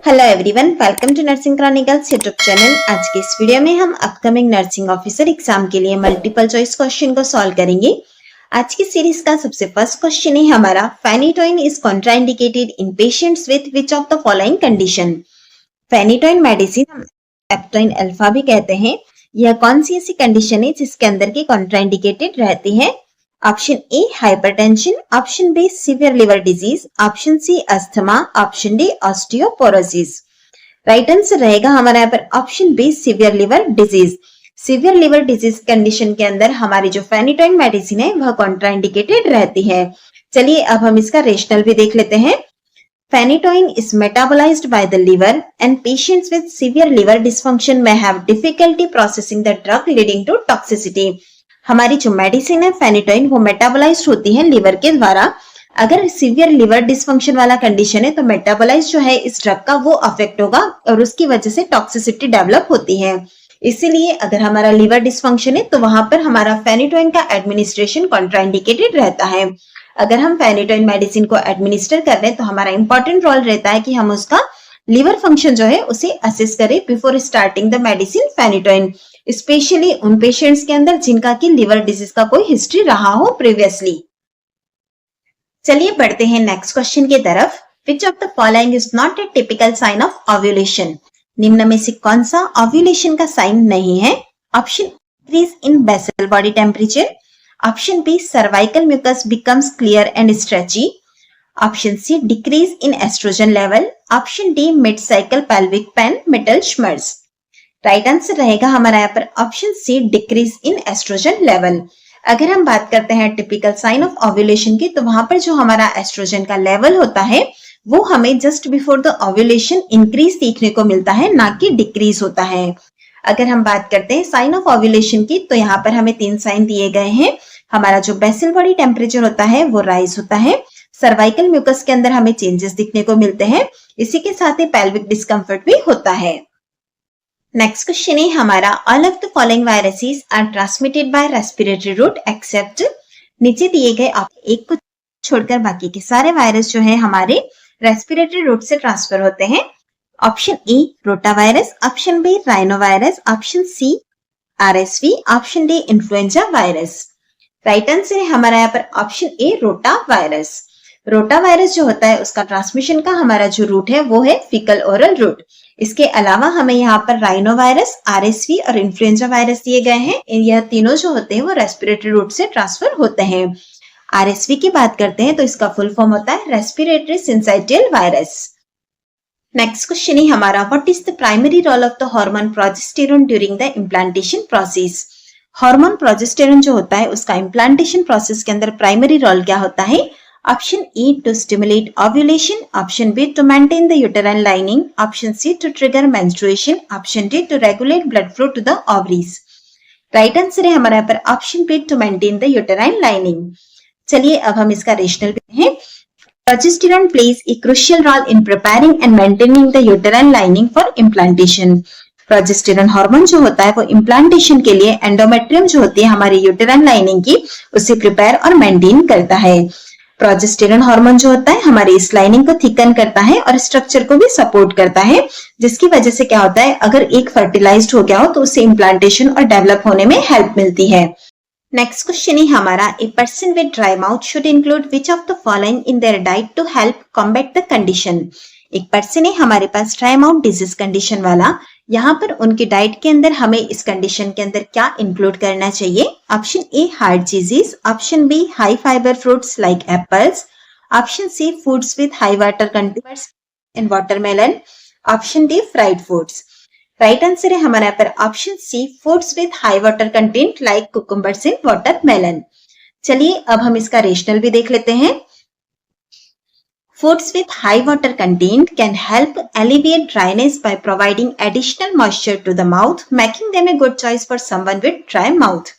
Hello everyone, welcome to nursing chronicles YouTube channel. आज के इस वीडियो में हम अपकमिंग नर्सिंग ऑफिसर एग्जाम के लिए मल्टीपल चॉइस क्वेश्चन को सॉल्व करेंगे। आज की सीरीज का सबसे फर्स्ट क्वेश्चन है हमारा, phenytoin is contraindicated in patients with which of the following condition. Phenytoin medicine हम एप्टोइन अल्फा भी कहते हैं। यह कौन सी ऐसी कंडीशन है जिसके अंदर की कॉन्ट्राइंडिकेटेड रहती है? Option A hypertension, option B severe liver disease, option C asthma, option D osteoporosis. Right answer रहेगा हमारा यहाँ पर option B severe liver disease. सीवियर लिवर डिजीज कंडीशन के अंदर हमारी जो फेनिटोइन मेडिसिन है वह कॉन्ट्राइंडिकेटेड रहती है। चलिए अब हम इसका रेशनल भी देख लेते हैं। Phenytoin is metabolized by the liver and patients with severe liver dysfunction may have difficulty processing the drug leading to toxicity. हमारी जो मेडिसिन है फेनिटोइन वो मेटाबोलाइज होती है लिवर के द्वारा। अगर सीवियर लिवर डिसफंक्शन वाला कंडीशन है तो मेटाबोलाइज जो है इस ड्रग का वो अफेक्ट होगा और उसकी वजह से टॉक्सिसिटी डेवलप होती है। इसीलिए अगर हमारा लिवर डिसफंक्शन है तो वहां पर हमारा फेनिटोइन का एडमिनिस्ट्रेशन कॉन्ट्राइंडिकेटेड रहता है। अगर हम फेनिटोइन मेडिसिन को एडमिनिस्टर कर रहे हैं तो हमारा इंपॉर्टेंट रोल रहता है कि हम उसका लिवर फंक्शन जो है उसे असेस करें before starting the medicine phenytoin, specially उन पेशेंट्स के अंदर जिनका की लिवर डिजीज का कोई हिस्ट्री रहा हो प्रीवियसली। चलिए बढ़ते हैं नेक्स्ट क्वेश्चन की तरफ। Which of the following is not a typical sign of ovulation. निम्न में से कौन सा ओव्यूलेशन का साइन नहीं है? Option increase in basal body temperature, option B cervical mucus becomes clear and stretchy, option C decrease in estrogen level, option D mid cycle pelvic pain mittelschmerz. Right answer रहेगा हमारा यहाँ पर option C decrease in estrogen level. अगर हम बात करते हैं typical sign of ovulation की तो वहां पर जो हमारा एस्ट्रोजन का लेवल होता है वो हमें just before the ovulation increase देखने को मिलता है, ना कि डिक्रीज होता है। अगर हम बात करते हैं साइन ऑफ ओव्यूलेशन की तो यहाँ पर हमें 3 साइन दिए गए हैं। हमारा जो बेसल बॉडी टेम्परेचर होता है वो राइज होता है, सर्वाइकल म्यूकस के अंदर हमें चेंजेस दिखने को मिलते हैं, इसी के साथ ही पेल्विक डिस्कम्फर्ट भी होता है। नेक्स्ट क्वेश्चन है हमारा, all of the following viruses are transmitted by respiratory route except. नीचे दिए गए आप एक को छोड़कर बाकी के सारे वायरस जो है हमारे रेस्पिरेटरी रूट से ट्रांसफर होते हैं। Option A rota virus, option B rhino virus, option C RSV, option D influenza virus. Right answer है हमारा यहाँ पर option A rota virus. Rota virus जो होता है उसका ट्रांसमिशन का हमारा जो रूट है वो है फीकल ओरल रूट। इसके अलावा हमें यहाँ पर राइनो वायरस, आरएसवी और इन्फ्लुएंजा वायरस दिए गए हैं। यह तीनों जो होते हैं वो रेस्पिरेटरी रूट से ट्रांसफर होते हैं। आरएसवी की बात करते हैं तो इसका फुल फॉर्म होता है respiratory syncytial virus. Next question है हमारा, what is the primary role of the hormone progesterone during the implantation process. Hormone progesterone जो होता है उसका इम्प्लांटेशन प्रोसेस के अंदर प्राइमरी रोल क्या होता है? Option A to stimulate ovulation, option B to maintain the uterine lining, option C to trigger menstruation, option D to regulate blood flow to the ovaries. Right answer है हमारा यहाँ पर option B to maintain the uterine lining. चलिए अब हम इसका rationale भी हैं। Progesterone plays a crucial role in preparing and maintaining the uterine lining for implantation. Progesterone hormone जो होता है वो इम्प्लांटेशन के लिए एंडोमेट्रियम जो होती है हमारी यूटेराइन लाइनिंग की उसे प्रिपेयर और मेंटेन करता है। प्रोजेस्टेरोन हार्मोन जो होता है हमारी इस लाइनिंग को थिकन करता है और स्ट्रक्चर को भी सपोर्ट करता है, जिसकी वजह से क्या होता है अगर एक फर्टिलाइज्ड हो गया हो तो उससे इम्प्लांटेशन और डेवलप होने में हेल्प मिलती है। नेक्स्ट क्वेश्चन है हमारा, a person with dry mouth should include which of the following in their diet to help combat the condition. एक पर्सन है हमारे पास ड्राई माउथ डिजीज कंडीशन वाला, यहाँ पर उनकी डाइट के अंदर हमें इस कंडीशन के अंदर क्या इंक्लूड करना चाहिए? Option A hard cheeses, option B high fibre fruits like apples, option C foods with high water content in watermelon, option D fried foods. Right answer है हमारे यहाँ पर option C foods with high water content like cucumbers in watermelon. चलिए अब हम इसका rationale भी देख लेते हैं। Foods with high water content can help alleviate dryness by providing additional moisture to the mouth, making them a good choice for someone with dry mouth.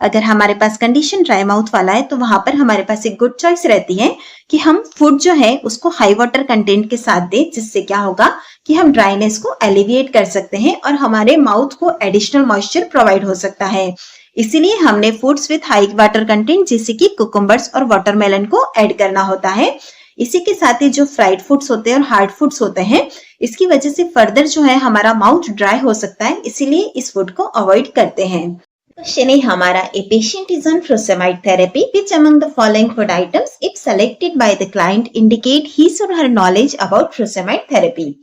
अगर हमारे पास कंडीशन ड्राई माउथ वाला है तो वहां पर हमारे पास एक गुड चॉइस रहती है कि हम फूड जो है उसको हाई वाटर कंटेंट के साथ दें, जिससे क्या होगा कि हम ड्राइनेस को एलिविएट कर सकते हैं और हमारे माउथ को एडिशनल मॉइस्चर प्रोवाइड हो सकता है। इसीलिए हमने foods with high water content जैसे कि कुकुम्बर्स और वाटरमेलन को ऐड करना होता है। इसी के साथ ही जो फ्राइड फूड्स होते हैं और हार्ड फूड्स होते हैं, इसकी वजह से फर्दर जो है हमारा माउथ ड्राई हो सकता है, इसीलिए इस फूड को अवॉइड करते हैं। क्वेश्चन है हमारा, a patient is on frusemide therapy, which among the following food items if selected by the client indicate his और हर नॉलेज अबाउट फ्रूसेमाइड थेरेपी।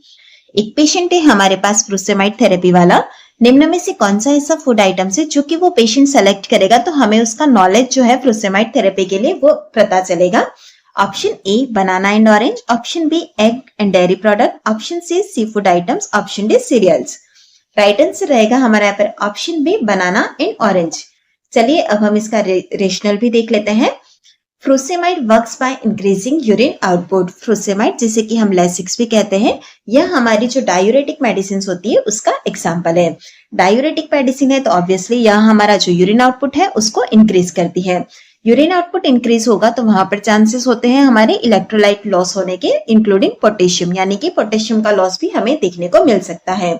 एक पेशेंट है हमारे पास फ्रूसेमाइड थेरेपी वाला, निम्न में से कौन सा ऐसा फूड आइटम्स है जो कि वो पेशेंट सेलेक्ट करेगा तो हमें उसका नॉलेज जो है फ्रूसेमाइड थेरेपी के लिए वो पता चलेगा। Option A banana and orange, option B egg and dairy product, option C seafood items, option D cereals. Right answer रहेगा हमारा यहाँ पर option B banana and orange. चलिए अब हम इसका रेशनल भी देख लेते हैं। Furosemide works by increasing urine output. Furosemide जिसे कि हम लेसिक्स भी कहते हैं, यह हमारी जो डायूरेटिक मेडिसिन होती है उसका एग्जाम्पल है। डायूरेटिक मेडिसिन है तो ऑब्वियसली यह हमारा जो यूरिन आउटपुट है उसको इंक्रीज करती है। यूरिन आउटपुट इंक्रीज होगा तो वहां पर चांसेस होते हैं हमारे इलेक्ट्रोलाइट लॉस होने के, इंक्लूडिंग पोटेशियम, यानी कि पोटेशियम का लॉस भी हमें देखने को मिल सकता है।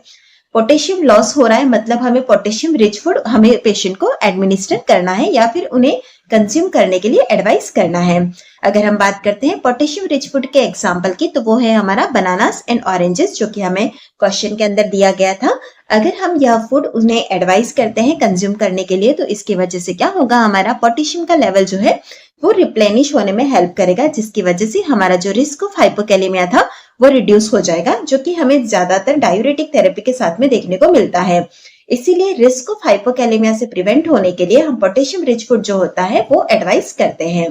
पोटेशियम लॉस हो रहा है मतलब हमें पोटेशियम रिच फूड हमें पेशेंट को एडमिनिस्टर करना है या फिर उन्हें कंज्यूम करने के लिए एडवाइस करना है। अगर हम बात करते हैं पोटेशियम रिच फूड के एग्जाम्पल की तो वो है हमारा बनानास एंड ऑरेंजेस, जो कि हमें क्वेश्चन के अंदर दिया गया था। अगर हम यह फूड उन्हें एडवाइस करते हैं कंज्यूम करने के लिए तो इसकी वजह से क्या होगा, हमारा पोटेशियम का लेवल जो है वो रिप्लेनिश होने में हेल्प करेगा, जिसकी वजह से हमारा जो रिस्क ऑफ हाइपोकैलेमिया था वो रिड्यूस हो जाएगा, जो कि हमें ज्यादातर डायूरेटिक थेरेपी के साथ में देखने को मिलता है। इसीलिए रिस्क ऑफ हाइपोकैलेमिया से प्रिवेंट होने के लिए हम पोटेशियम रिच फूड जो होता है वो एडवाइस करते हैं।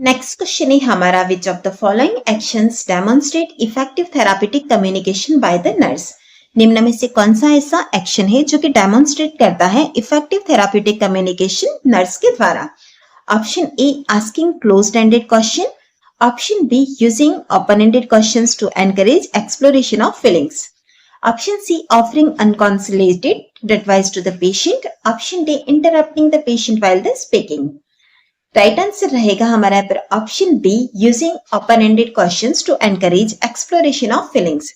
नेक्स्ट क्वेश्चन है हमारा, विच of the following actions demonstrate effective therapeutic communication by the nurse. निम्न में से कौन सा ऐसा एक्शन है जो कि डेमोन्स्ट्रेट करता है इफेक्टिव थेरापेटिक कम्युनिकेशन नर्स के द्वारा। Option A asking closed ended question, option B using open ended questions to encourage exploration of feelings, option C offering unsolicited advice to the patient, option D interrupting the patient while the speaking. Right answer रहेगा हमारा यहाँ पर option B using open ended questions to encourage exploration of feelings.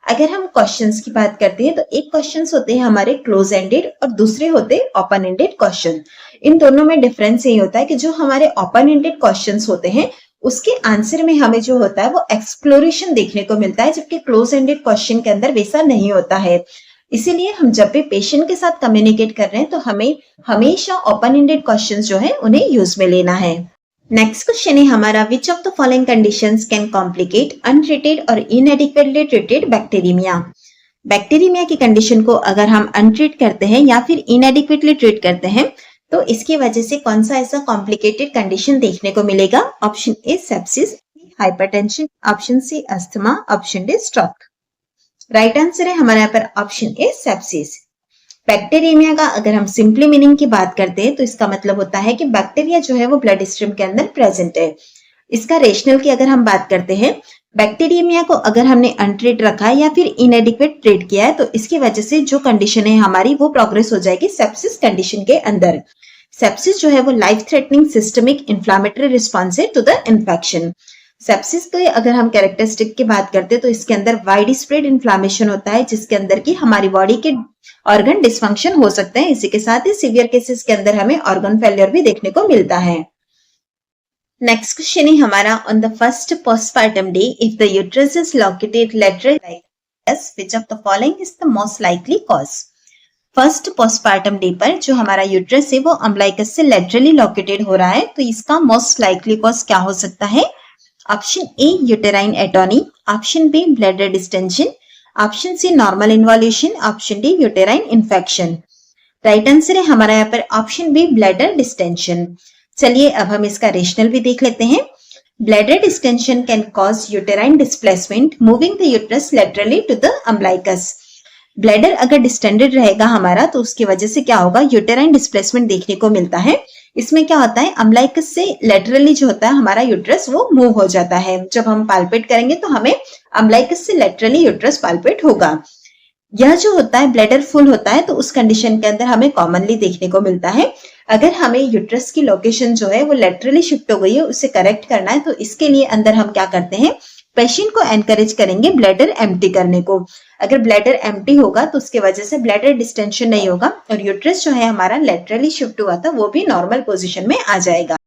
अगर हम questions की बात करते हैं तो एक क्वेश्चंस होते हैं हमारे क्लोज एंडेड और दूसरे होते हैं ओपन एंडेड क्वेश्चन। इन दोनों में डिफरेंस यही होता है कि जो हमारे ओपन एंडेड क्वेश्चंस होते हैं उसके आंसर में हमें जो होता है वो एक्सप्लोरेशन देखने को मिलता है, जबकि क्लोज एंडेड क्वेश्चन के अंदर वैसा नहीं होता है। इसीलिए हम जब भी पेशेंट के साथ कम्युनिकेट कर रहे हैं तो हमें हमेशा ओपन एंडेड क्वेश्चंस जो है उन्हें यूज में लेना है। नेक्स्ट क्वेश्चन है हमारा, विच of the following conditions can complicate untreated और इनएडिक्वेटली ट्रीटेड बैक्टीरियमिया। बैक्टीरियमिया की कंडीशन को अगर हम अनट्रीट करते हैं या फिर इनएडिक्वेटली ट्रीट करते हैं तो इसकी वजह से कौन सा ऐसा कॉम्प्लिकेटेड कंडीशन देखने को मिलेगा। Option A sepsis, hypertension, option C asthma, option D stroke. Right answer है हमारे यहाँ पर ऑप्शन ए सेप्सिस। बैक्टीरियमिया का अगर हम सिंपली मीनिंग की बात करते हैं तो इसका मतलब होता है कि बैक्टीरिया जो है वो ब्लड स्ट्रीम के अंदर प्रेजेंट है। इसका रेशनल की अगर हम बात करते हैं, बैक्टीरियमिया को अगर हमने अनट्रीट रखा है या फिर इनएडिक्वेट ट्रीट किया है तो इसकी वजह से जो कंडीशन है हमारी वो प्रोग्रेस हो जाएगी सेप्सिस कंडीशन के अंदर। सेप्सिस जो है वो life threatening systemic inflammatory response है टू द इन्फेक्शन। सेप्सिस के अगर हम कैरेक्टरिस्टिक की बात करते हैं तो इसके अंदर वाइड स्प्रेड इन्फ्लामेशन होता है, जिसके अंदर की हमारी बॉडी के ऑर्गन डिसफंक्शन हो सकते हैं। इसी के साथ ही सीवियर केसेस के अंदर हमें ऑर्गन फेलियर भी देखने को मिलता है। नेक्स्ट क्वेश्चन है हमारा, on the first postpartum day if the uterus is located laterally like which of the following is the most likely cause. First postpartum day पर जो हमारा यूट्रस है वो अम्बलाइकस से लेटरली लोकेटेड हो रहा है, तो इसका मोस्ट लाइकली कॉज क्या हो सकता है। Option A uterine atony, option B bladder distension, option C normal involution, option D uterine infection. Right answer है हमारा यहाँ पर ऑप्शन बी ब्लैडर डिस्टेंशन। चलिए अब हम इसका रेशनल भी देख लेते हैं। Bladder distension can cause uterine displacement moving the uterus laterally to the umbilicus. Bladder अगर डिस्टेंडेड रहेगा हमारा तो उसकी वजह से क्या होगा, यूटेराइन डिस्प्लेसमेंट देखने को मिलता है। इसमें क्या होता है, अम्बलाइकस से लेटरली जो होता है हमारा यूट्रस वो मूव हो जाता है। जब हम पाल्पेट करेंगे तो हमें अम्बलाइकस से लेटरली यूट्रस पाल्पेट होगा। यह जो होता है ब्लैडर फुल होता है तो उस कंडीशन के अंदर हमें कॉमनली देखने को मिलता है। अगर हमें यूट्रस की लोकेशन जो है वो लेटरली शिफ्ट हो गई है उसे करेक्ट करना है तो इसके लिए अंदर हम क्या करते हैं, पेशेंट को एनकरेज करेंगे ब्लैडर एम्प्टी करने को। अगर ब्लैडर एम्प्टी होगा तो उसके वजह से ब्लैडर डिस्टेंशन नहीं होगा और यूट्रस जो है हमारा लेटरली शिफ्ट हुआ था वो भी नॉर्मल पोजीशन में आ जाएगा।